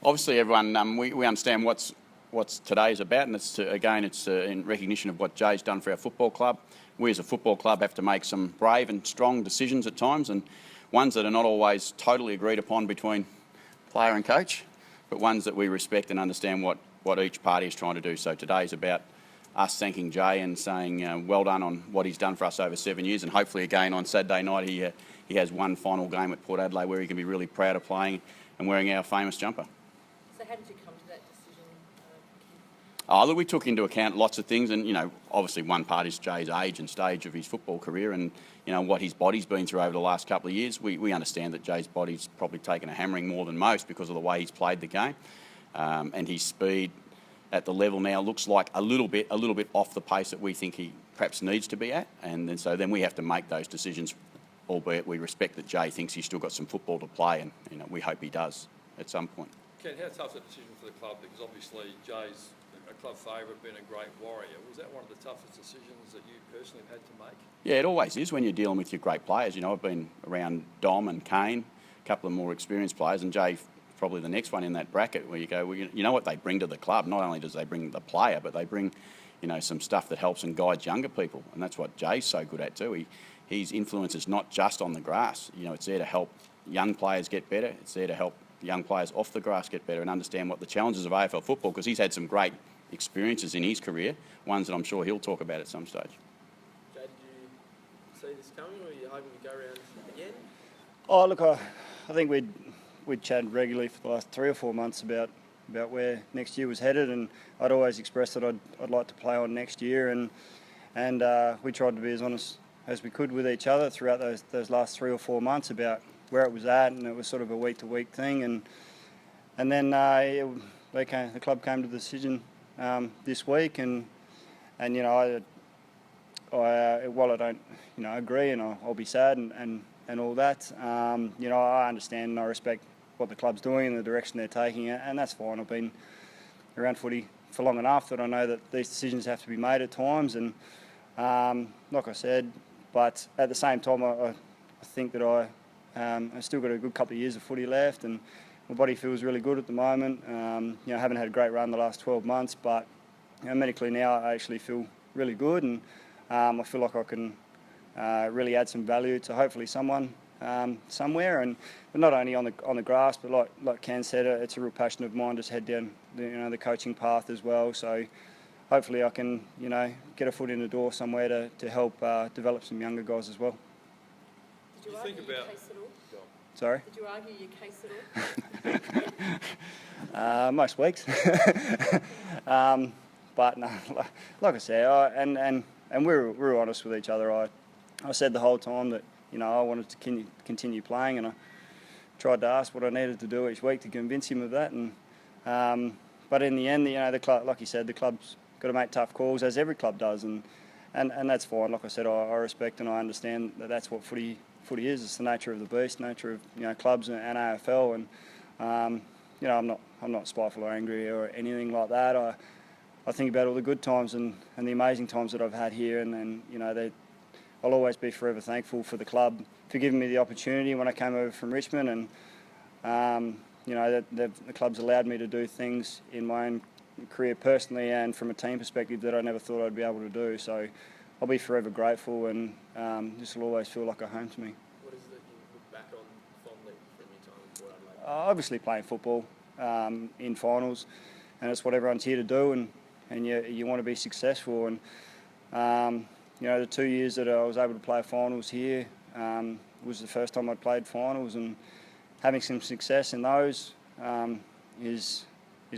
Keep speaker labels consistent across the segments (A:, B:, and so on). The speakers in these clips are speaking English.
A: Obviously, everyone, we understand what's today's about, and it's in recognition of what Jay's done for our football club. We as a football club have to make some brave and strong decisions at times, and ones that are not always totally agreed upon between player and coach, but ones that we respect and understand what each party is trying to do. So today's about us thanking Jay and saying well done on what he's done for us over 7 years, and hopefully again on Saturday night he has one final game at Port Adelaide where he can be really proud of playing and wearing our famous jumper.
B: So how did you come to that decision?
A: Look, we took into account lots of things, and obviously one part is Jay's age and stage of his football career, and what his body's been through over the last couple of years. We understand that Jay's body's probably taken a hammering more than most because of the way he's played the game, and his speed at the level now looks like a little bit off the pace that we think he perhaps needs to be at, and then we have to make those decisions, albeit we respect that Jay thinks he's still got some football to play, and we hope he does at some point.
C: Ken, how tough is that decision for the club? Because obviously Jay's a club favourite, been a great warrior. Was that one of the toughest decisions that you personally have had to make? Yeah, it always is when you're dealing with your great players. I've been around Dom and Kane, a couple of more experienced players, and Jay probably the next one in that bracket where you go, well, you know what they bring to the club. Not only does they bring the player, but they bring, some stuff that helps and guides younger people, and that's what Jay's so good at too. His influence is not just on the grass. It's there to help young players get better. It's there to help young players off the grass get better and understand what the challenges of AFL football, because he's had some great experiences in his career, ones that I'm sure he'll talk about at some stage.
D: Jay, did you see this coming, or are you hoping to go around again?
E: Oh, look, I think we'd chatted regularly for the last 3 or 4 months about where next year was headed, and I'd always expressed that I'd like to play on next year, and we tried to be as honest as we could with each other throughout those last 3 or 4 months about where it was at, and it was sort of a week-to-week thing, and then the club came to the decision this week, and while I don't agree, and I'll be sad and all that, I understand and I respect what the club's doing and the direction they're taking, and that's fine. I've been around footy for long enough that I know that these decisions have to be made at times, and like I said, but at the same time I think that I've still got a good couple of years of footy left, and my body feels really good at the moment. I haven't had a great run the last 12 months, but medically now I actually feel really good, and I feel like I can really add some value to hopefully someone somewhere, but not only on the grass, but like Ken said, it's a real passion of mine to head down the coaching path as well. So hopefully I can get a foot in the door somewhere to help develop some younger guys as well.
B: Did you argue your case at all?
E: Sorry?
B: Did you argue your case at all?
E: Most weeks. But no, like I said, and we're honest with each other. I said the whole time that I wanted to continue playing, and I tried to ask what I needed to do each week to convince him of that. And but in the end, the club, like you said, the club's got to make tough calls, as every club does, and that's fine. Like I said, I respect and I understand that that's what footy is. It's the nature of the beast, nature of clubs and AFL, and I'm not spiteful or angry or anything like that. I think about all the good times and the amazing times that I've had here, and I'll always be forever thankful for the club for giving me the opportunity when I came over from Richmond, and the club's allowed me to do things in my own career personally and from a team perspective that I never thought I'd be able to do. So I'll be forever grateful, and this will always feel like a home to me.
D: What is it that you look back on fondly from your time in Port Adelaide?
E: Obviously playing football in finals, and it's what everyone's here to do, and you want to be successful. And the 2 years that I was able to play finals here was the first time I'd played finals, and having some success in those is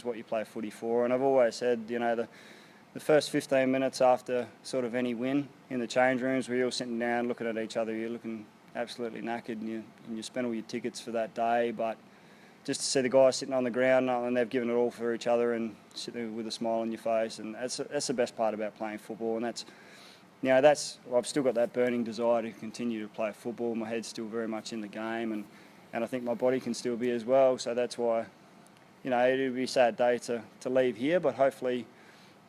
E: what you play footy for. And I've always said, the first 15 minutes after sort of any win in the change rooms, we're all sitting down looking at each other. You're looking absolutely knackered, and you spend all your tickets for that day. But just to see the guys sitting on the ground and they've given it all for each other and sitting with a smile on your face, and that's the best part about playing football. And I've still got that burning desire to continue to play football. My head's still very much in the game, and I think my body can still be as well. So that's why, it'll be a sad day to leave here, but hopefully,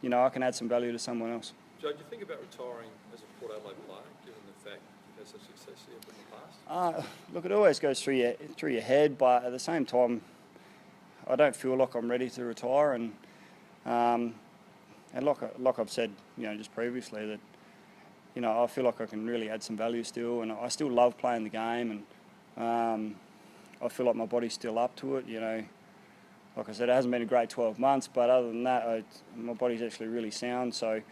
E: I can add some value to someone else.
C: Joe, do you think about retiring as a Port Adelaide player, given the fact you've had such success here in the past?
E: Look, it always goes through your head, but at the same time, I don't feel like I'm ready to retire, and like I've said, just previously, that I feel like I can really add some value still, and I still love playing the game, and I feel like my body's still up to it. Like I said, it hasn't been a great 12 months, but other than that, my body's actually really sound. So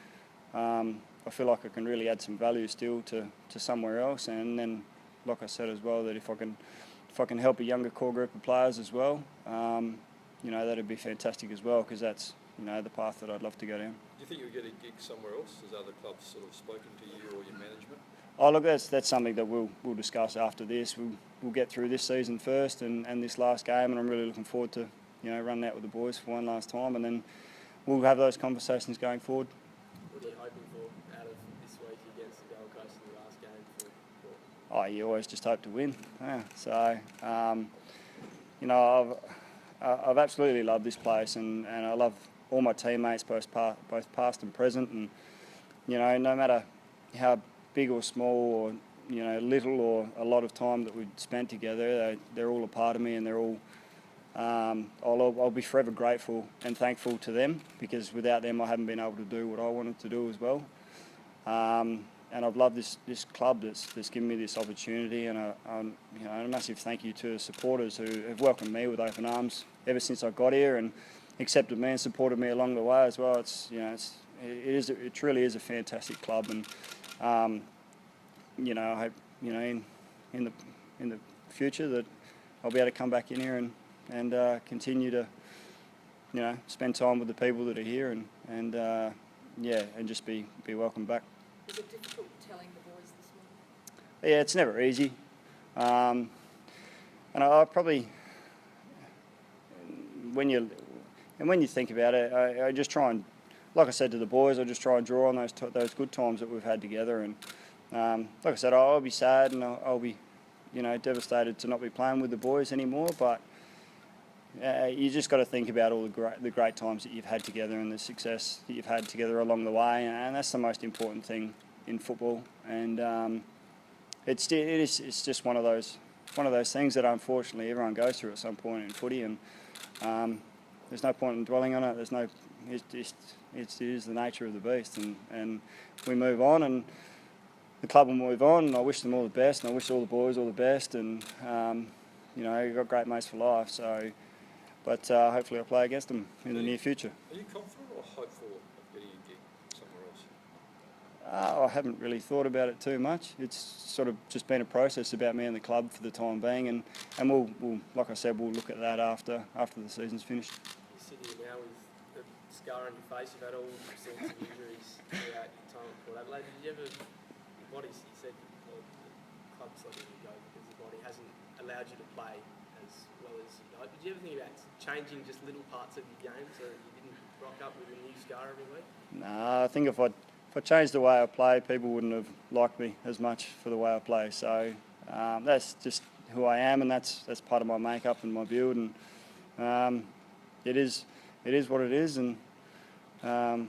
E: I feel like I can really add some value still to somewhere else, and then, like I said as well, that if I can help a younger core group of players as well, that'd be fantastic as well, because that's the path that I'd love to go down.
C: Do you think you'll get a gig somewhere else? Has other clubs sort of spoken to you or your management?
E: Oh, look, that's something that we'll discuss after this. We'll get through this season first and this last game, and I'm really looking forward to running out with the boys for one last time, and then we'll have those conversations going forward.
D: What are you hoping for out of this week against the Gold Coast in the last game?
E: Oh, you always just hope to win. Yeah. So, I've absolutely loved this place, and I love all my teammates, both past and present, and no matter how big or small or little or a lot of time that we've spent together, they're all a part of me, and they're all. I'll be forever grateful and thankful to them, because without them I haven't been able to do what I wanted to do as well. And I've loved this club that's given me this opportunity, and a massive thank you to the supporters who have welcomed me with open arms ever since I got here, and accepted me and supported me along the way as well. It truly is a fantastic club, and I hope in the future that I'll be able to come back in here and continue to spend time with the people that are here, and just be welcomed back.
B: Was it difficult telling the boys this morning?
E: Yeah, it's never easy, and I probably when you think about it, I just try and, like I said to the boys, I just try and draw on those good times that we've had together, and like I said, I'll be sad and I'll be devastated to not be playing with the boys anymore, but you just got to think about all the great times that you've had together and the success that you've had together along the way, and that's the most important thing in football. And it's just one of those things that unfortunately everyone goes through at some point in footy, and there's no point in dwelling on it. It is the nature of the beast, and we move on, and the club will move on, and I wish them all the best, and I wish all the boys all the best, and you've got great mates for life. So. But hopefully I'll play against them in the near future.
C: Are you confident or hopeful of getting a gig somewhere else?
E: I haven't really thought about it too much. It's sort of just been a process about me and the club for the time being, and we'll like I said, we'll look at that after the season's finished.
D: You sit here now with a scar on your face. You've had all sorts of injuries throughout your time at Port Adelaide. Did you ever, your body, you said, well, the club's letting you go because the body hasn't allowed you to play as well as you'd hope. Did you ever think about changing just little parts of your game so that you didn't rock up with a new scar every week?
E: No, I think if I changed the way I play, people wouldn't have liked me as much for the way I play. So that's just who I am, and that's part of my makeup and my build, and it is what it is, and I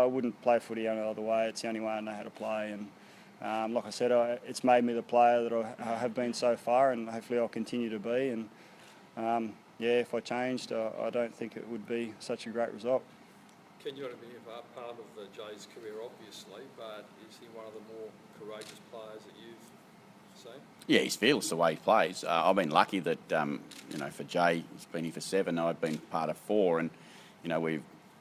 E: wouldn't play footy any other way. It's the only way I know how to play, and like I said, it's made me the player that I have been so far, and hopefully I'll continue to be. And if I changed, I don't think it would be such a great result.
C: Ken, you're going to be a part of Jay's career, obviously, but is he one of the more courageous players that you've seen? Yeah,
A: he's fearless the way he plays. I've been lucky that, for Jay, he's been here for 7, I've been part of 4, and,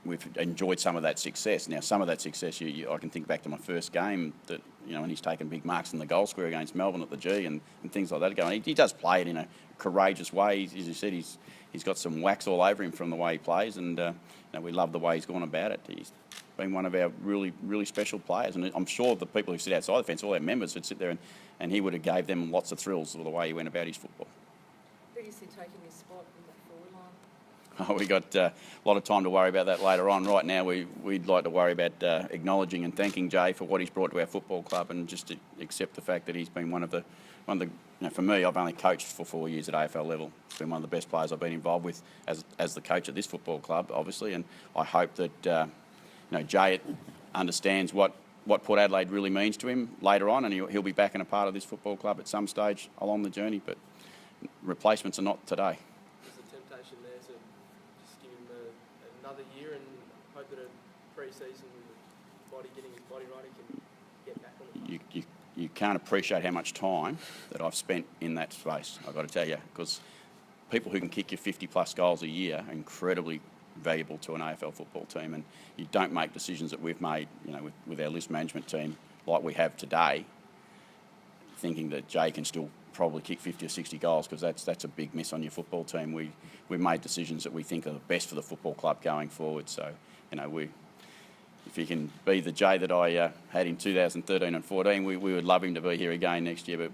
A: we've enjoyed some of that success. Now, some of that success, I can think back to my first game that, when he's taken big marks in the goal square against Melbourne at the G and things like that going. He does play it in a courageous way. As you said, he's got some wax all over him from the way he plays, and we love the way he's gone about it. He's been one of our really, really special players, and I'm sure the people who sit outside the fence, all our members, would sit there and he would have gave them lots of thrills with the way he went about his football.
B: Who do you see taking his spot in that forward line?
A: We got a lot of time to worry about that later on. Right now, we'd like to worry about acknowledging and thanking Jay for what he's brought to our football club, and just to accept the fact that he's been one of the. For me, I've only coached for 4 years at AFL level. He's been one of the best players I've been involved with as the coach of this football club, obviously, and I hope that Jay understands what Port Adelaide really means to him later on, and he'll be back in a part of this football club at some stage along the journey. But replacements are not today.
D: Is the temptation motivation there to just give him another year and hope that a pre-season with his body getting his body right, he can get back on the field?
A: You can't appreciate how much time that I've spent in that space, I've got to tell you, because people who can kick you 50-plus goals a year are incredibly valuable to an AFL football team, and you don't make decisions that we've made, with our list management team like we have today, thinking that Jay can still probably kick 50 or 60 goals, because that's a big miss on your football team. We've made decisions that we think are the best for the football club going forward. So, if he can be the Jay that I had in 2013 and 14, we would love him to be here again next year, but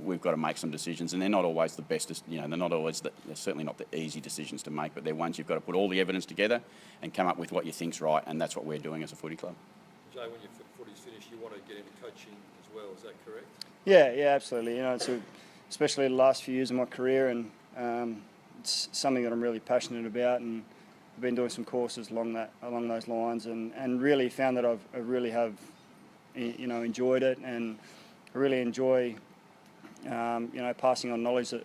A: we've got to make some decisions, and they're not always the best, they're not always, they're certainly not the easy decisions to make, but they're ones you've got to put all the evidence together and come up with what you think's right, and that's what we're doing as a footy club.
C: Jay, when your footy's finished, you want to get into coaching as well, is that correct?
E: Yeah, absolutely. Especially the last few years of my career, and it's something that I'm really passionate about, and I've been doing some courses along those lines, and really found that I really have, enjoyed it, and I really enjoy, passing on knowledge that,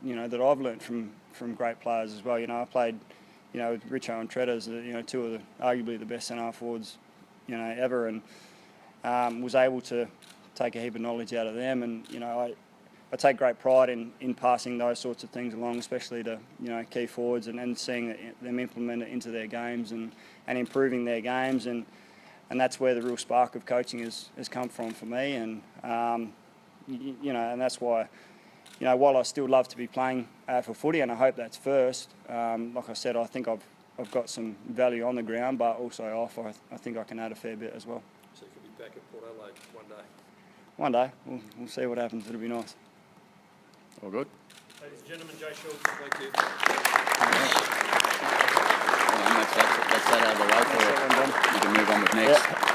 E: that I've learnt from great players as well. I played, with Richo and Treaders, two of arguably the best centre forwards, ever, and was able to take a heap of knowledge out of them, and I take great pride in passing those sorts of things along, especially to key forwards, and seeing them implement it into their games and improving their games, and that's where the real spark of coaching has come from for me, and and that's why while I still love to be playing for footy, and I hope that's first, like I said, I think I've got some value on the ground, but also off. I think I can add a fair bit as well.
C: So you could be back at Port Adelaide one day.
E: One day, we'll see what happens. It'll be nice.
A: All good?
B: Ladies and gentlemen, Jay Schulz.
C: Thank you.
A: That's that out of the way for you. You can move on with next.
E: Yeah.